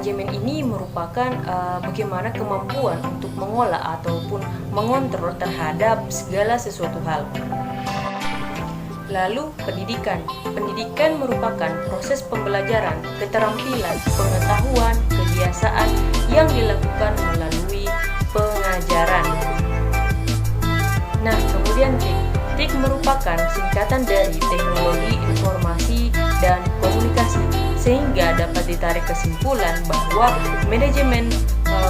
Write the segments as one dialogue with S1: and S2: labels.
S1: manajemen ini merupakan bagaimana kemampuan untuk mengolah ataupun mengontrol terhadap segala sesuatu hal. Lalu pendidikan. Pendidikan merupakan proses pembelajaran, keterampilan, pengetahuan, kebiasaan yang dilakukan melalui pengajaran. Nah, kemudian TIK. TIK merupakan singkatan dari Teknologi Informasi dan Komunikasi, sehingga dapat ditarik kesimpulan bahwa manajemen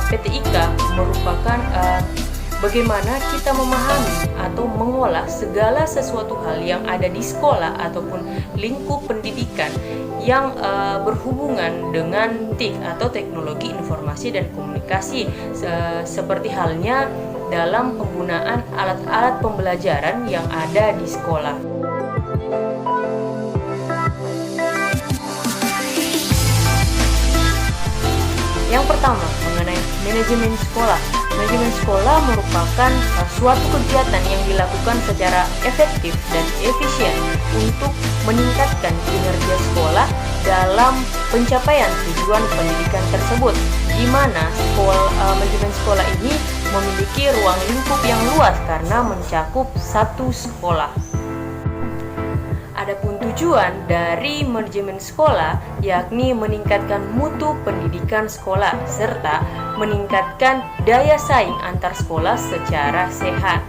S1: PT IKA merupakan bagaimana kita memahami atau mengolah segala sesuatu hal yang ada di sekolah ataupun lingkup pendidikan yang berhubungan dengan TIK atau Teknologi Informasi dan Komunikasi, seperti halnya dalam penggunaan alat-alat pembelajaran yang ada di sekolah. Yang pertama, mengenai manajemen sekolah. Manajemen sekolah merupakan suatu kegiatan yang dilakukan secara efektif dan efisien untuk meningkatkan kinerja sekolah dalam pencapaian tujuan pendidikan tersebut, di mana manajemen sekolah ini memiliki ruang lingkup yang luas karena mencakup satu sekolah. Adapun tujuan dari manajemen sekolah yakni meningkatkan mutu pendidikan sekolah serta meningkatkan daya saing antar sekolah secara sehat.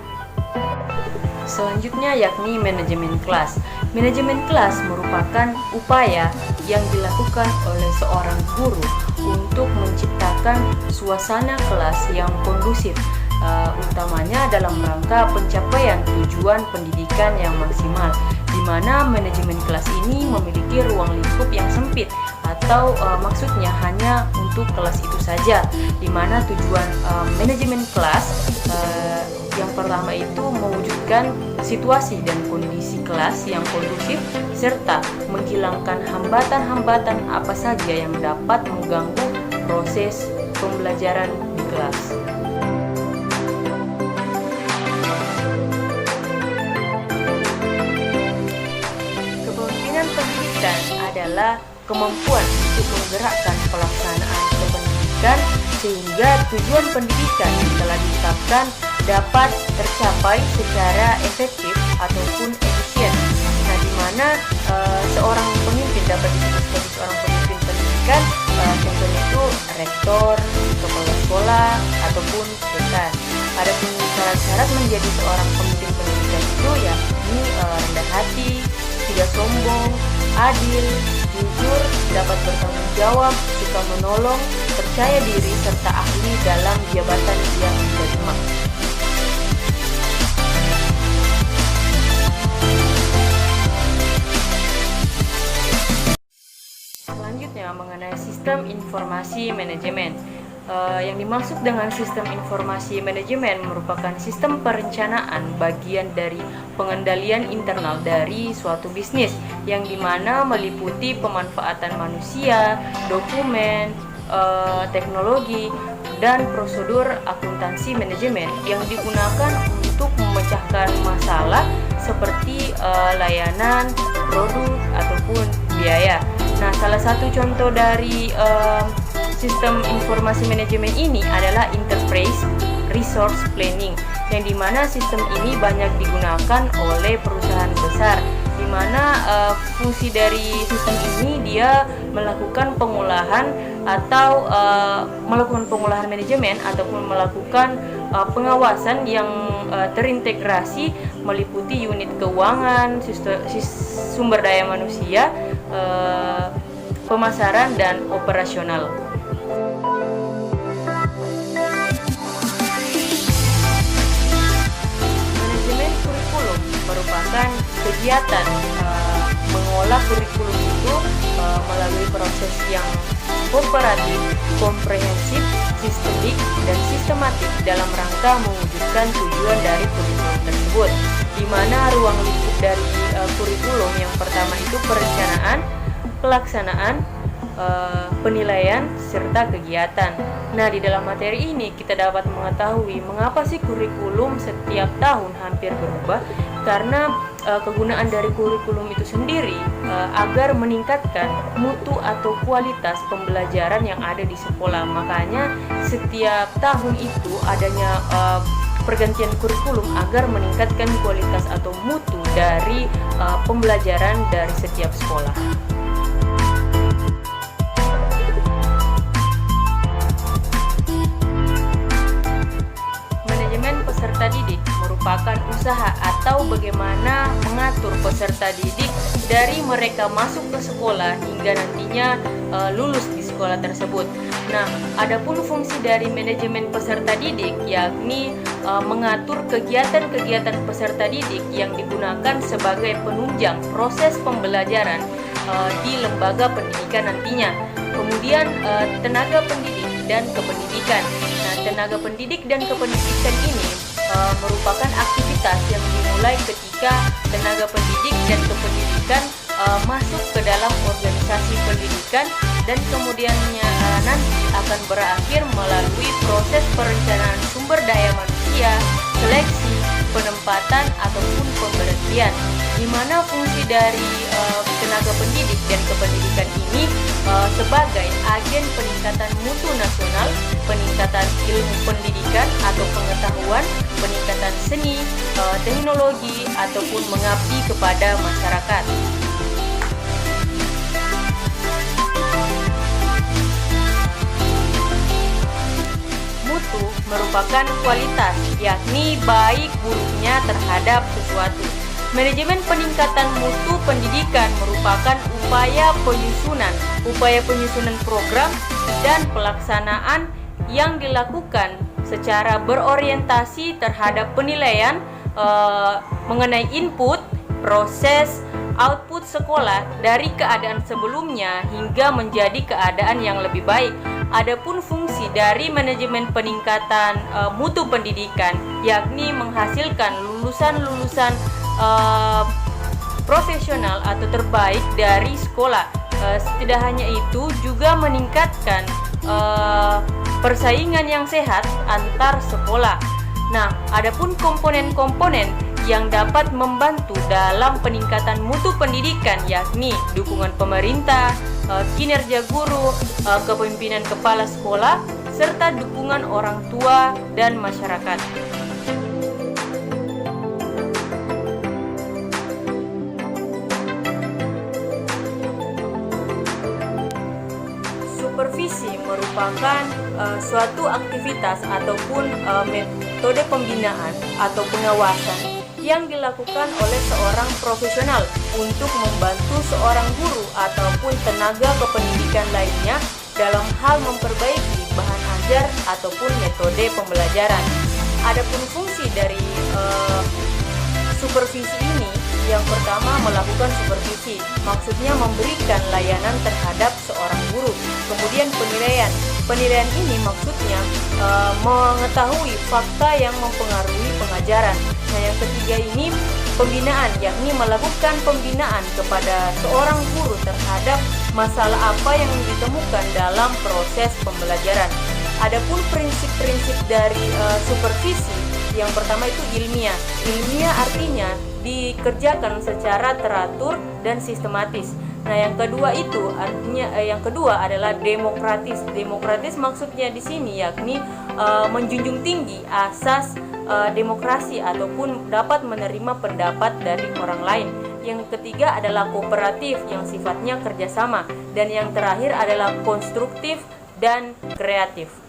S1: Selanjutnya yakni manajemen kelas. Manajemen kelas merupakan upaya yang dilakukan oleh seorang guru untuk menciptakan suasana kelas yang kondusif, utamanya dalam rangka pencapaian tujuan pendidikan yang maksimal, di mana manajemen kelas ini memiliki ruang lingkup yang sempit atau maksudnya hanya untuk kelas itu saja, di mana tujuan manajemen kelas yang pertama itu mewujudkan situasi dan kondisi kelas yang kondusif serta menghilangkan hambatan-hambatan apa saja yang dapat mengganggu proses pembelajaran di kelas. Kepemimpinan pendidikan adalah kemampuan untuk menggerakkan pelaksanaan pendidikan sehingga tujuan pendidikan yang telah ditetapkan dapat tercapai secara efektif ataupun efisien. Nah, di mana seorang pemimpin dapat disebut sebagai seorang pemimpin pendidikan, contohnya itu rektor, kepala sekolah, ataupun dekan. Adapun syarat-syarat menjadi seorang pemimpin pendidikan itu yakni rendah hati, tidak sombong, adil, jujur, dapat bertanggung jawab, suka menolong, percaya diri, serta ahli dalam jabatan yang diterima. Selanjutnya mengenai sistem informasi manajemen. Yang dimaksud dengan sistem informasi manajemen merupakan sistem perencanaan bagian dari pengendalian internal dari suatu bisnis, yang dimana meliputi pemanfaatan manusia, dokumen, teknologi, dan prosedur akuntansi manajemen yang digunakan untuk memecahkan masalah seperti layanan, produk, ataupun biaya. Nah, salah satu contoh dari sistem informasi manajemen ini adalah Enterprise Resource Planning, yang dimana sistem ini banyak digunakan oleh perusahaan besar, dimana fungsi dari sistem ini dia melakukan pengolahan atau melakukan pengolahan manajemen ataupun melakukan pengawasan yang terintegrasi meliputi unit keuangan, sumber daya manusia, pemasaran, dan operasional. Manajemen kurikulum merupakan kegiatan mengolah kurikulum itu melalui proses yang kooperatif, komprehensif, sistemik, dan sistematik dalam rangka mewujudkan tujuan dari kurikulum tersebut, di mana ruang lingkup dari kurikulum yang pertama itu perencanaan, pelaksanaan, penilaian, serta kegiatan. Nah, di dalam materi ini kita dapat mengetahui mengapa sih kurikulum setiap tahun hampir berubah, karena kegunaan dari kurikulum itu sendiri agar meningkatkan mutu atau kualitas pembelajaran yang ada di sekolah. Makanya setiap tahun itu adanya pergantian kurikulum agar meningkatkan kualitas atau mutu dari pembelajaran dari setiap sekolah. Manajemen peserta didik merupakan usaha atau bagaimana mengatur peserta didik dari mereka masuk ke sekolah hingga nantinya lulus di sekolah tersebut. Nah, adapun fungsi dari manajemen peserta didik yakni mengatur kegiatan-kegiatan peserta didik yang digunakan sebagai penunjang proses pembelajaran di lembaga pendidikan nantinya. Kemudian tenaga pendidik dan kependidikan. Nah, tenaga pendidik dan kependidikan ini merupakan aktivitas yang dimulai ketika tenaga pendidik dan kependidikan masuk ke dalam organisasi pendidikan dan kemudiannya nanti akan berakhir melalui proses perencanaan sumber daya manusia, seleksi, penempatan ataupun pemberhentian, di mana fungsi dari tenaga pendidik dan kependidikan ini sebagai agen peningkatan mutu nasional, peningkatan ilmu pendidikan atau pengetahuan, peningkatan seni, teknologi ataupun mengabdi kepada masyarakat. Mutu merupakan kualitas, yakni baik buruknya terhadap sesuatu. Manajemen peningkatan mutu pendidikan merupakan upaya penyusunan program dan pelaksanaan yang dilakukan secara berorientasi terhadap penilaian mengenai input, proses, output sekolah dari keadaan sebelumnya hingga menjadi keadaan yang lebih baik. Adapun fungsi dari manajemen peningkatan mutu pendidikan yakni menghasilkan lulusan-lulusan profesional atau terbaik dari sekolah. Tidak hanya itu, juga meningkatkan persaingan yang sehat antar sekolah. Nah, adapun komponen-komponen yang dapat membantu dalam peningkatan mutu pendidikan yakni dukungan pemerintah, kinerja guru, kepemimpinan kepala sekolah, serta dukungan orang tua dan masyarakat. Supervisi merupakan suatu aktivitas ataupun metode pembinaan atau pengawasan yang dilakukan oleh seorang profesional untuk membantu seorang guru ataupun tenaga kependidikan lainnya dalam hal memperbaiki bahan ajar ataupun metode pembelajaran. Adapun fungsi dari supervisi ini, yang pertama melakukan supervisi, maksudnya memberikan layanan terhadap seorang guru. Kemudian penilaian ini maksudnya mengetahui fakta yang mempengaruhi pengajaran. Nah, yang ketiga ini pembinaan, yakni melakukan pembinaan kepada seorang guru terhadap masalah apa yang ditemukan dalam proses pembelajaran. Adapun prinsip-prinsip dari supervisi, yang pertama itu ilmiah. Ilmiah artinya dikerjakan secara teratur dan sistematis. Nah, yang kedua itu artinya yang kedua adalah demokratis. Demokratis maksudnya di sini yakni menjunjung tinggi asas demokrasi ataupun dapat menerima pendapat dari orang lain. Yang ketiga adalah kooperatif yang sifatnya kerjasama, dan yang terakhir adalah konstruktif dan kreatif.